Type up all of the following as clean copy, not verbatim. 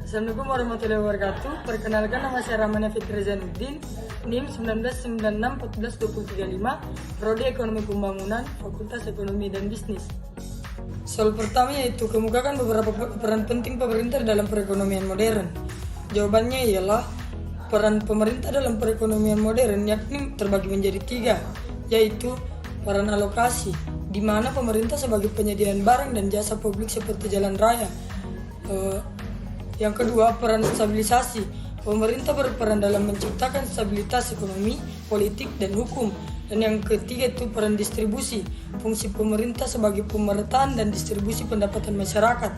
Assalamualaikum warahmatullahi wabarakatuh. Perkenalkan, nama saya Ramana Fitri Zainuddin, NIM 1996-14235, Prodi Ekonomi Pembangunan, Fakultas Ekonomi dan Bisnis. Soal pertama yaitu kemukakan beberapa peran penting pemerintah dalam perekonomian modern. Jawabannya ialah peran pemerintah dalam perekonomian modern yakni terbagi menjadi 3, yaitu peran alokasi, di mana pemerintah sebagai penyediaan barang dan jasa publik seperti jalan raya. Yang kedua, peran stabilisasi. Pemerintah berperan dalam menciptakan stabilitas ekonomi, politik, dan hukum. Dan yang ketiga itu peran distribusi. Fungsi pemerintah sebagai pemerataan dan distribusi pendapatan masyarakat.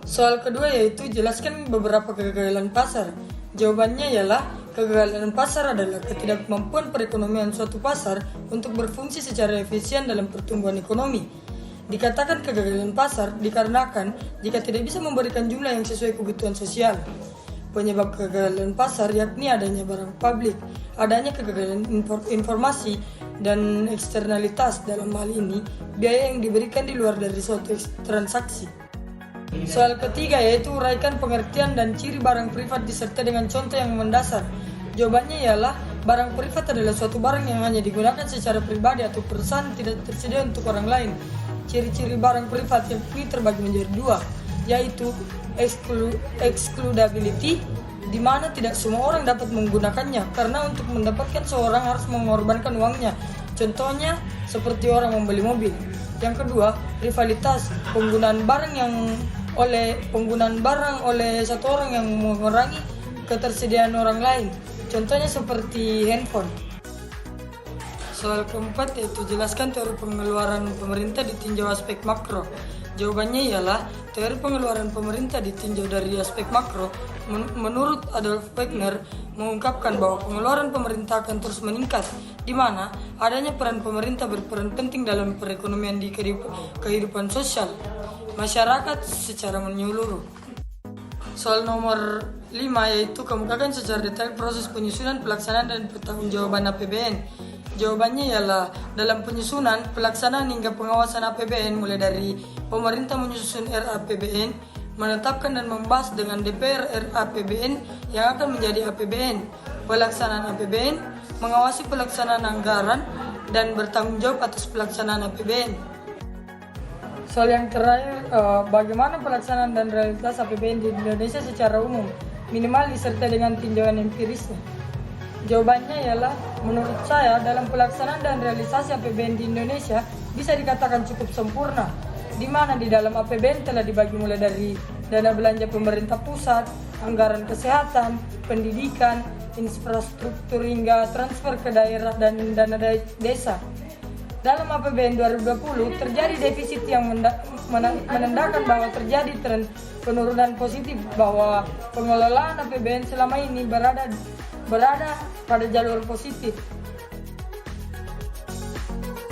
Soal kedua yaitu jelaskan beberapa kegagalan pasar. Jawabannya ialah kegagalan pasar adalah ketidakmampuan perekonomian suatu pasar untuk berfungsi secara efisien dalam pertumbuhan ekonomi. Dikatakan kegagalan pasar dikarenakan jika tidak bisa memberikan jumlah yang sesuai kebutuhan sosial. Penyebab kegagalan pasar yakni adanya barang publik, adanya kegagalan informasi, dan eksternalitas. Dalam hal ini, biaya yang diberikan di luar dari suatu transaksi. Soal ketiga yaitu uraikan pengertian dan ciri barang privat disertai dengan contoh yang mendasar. Jawabannya ialah barang privat adalah suatu barang yang hanya digunakan secara pribadi atau perusahaan tidak tersedia untuk orang lain. Ciri-ciri barang privat yang ini terbagi menjadi 2, yaitu excludability, di mana tidak semua orang dapat menggunakannya karena untuk mendapatkan seorang harus mengorbankan uangnya. Contohnya seperti orang membeli mobil. Yang kedua, rivalitas, penggunaan barang oleh satu orang yang mengurangi ketersediaan orang lain. Contohnya seperti handphone. Soal keempat yaitu jelaskan teori pengeluaran pemerintah ditinjau aspek makro. Jawabannya ialah teori pengeluaran pemerintah ditinjau dari aspek makro. Menurut Adolf Wagner mengungkapkan bahwa pengeluaran pemerintah akan terus meningkat, di mana adanya peran pemerintah berperan penting dalam perekonomian di kehidupan sosial masyarakat secara menyeluruh. Soal nomor 5 yaitu kemukakan secara detail proses penyusunan, pelaksanaan, dan pertanggungjawaban APBN. Jawabannya ialah dalam penyusunan, pelaksanaan hingga pengawasan APBN mulai dari pemerintah menyusun RAPBN, menetapkan dan membahas dengan DPR RAPBN yang akan menjadi APBN, pelaksanaan APBN, mengawasi pelaksanaan anggaran, dan bertanggung jawab atas pelaksanaan APBN. Soal yang terakhir, bagaimana pelaksanaan dan realitas APBN di Indonesia secara umum, minimal disertai dengan tinjauan empirisnya. Jawabannya ialah, menurut saya dalam pelaksanaan dan realisasi APBN di Indonesia bisa dikatakan cukup sempurna, di mana di dalam APBN telah dibagi mulai dari dana belanja pemerintah pusat, anggaran kesehatan, pendidikan, infrastruktur hingga transfer ke daerah dan dana desa. Dalam APBN 2020 terjadi defisit yang menandakan bahwa terjadi tren penurunan positif, bahwa pengelolaan APBN selama ini berada pada jalur positif.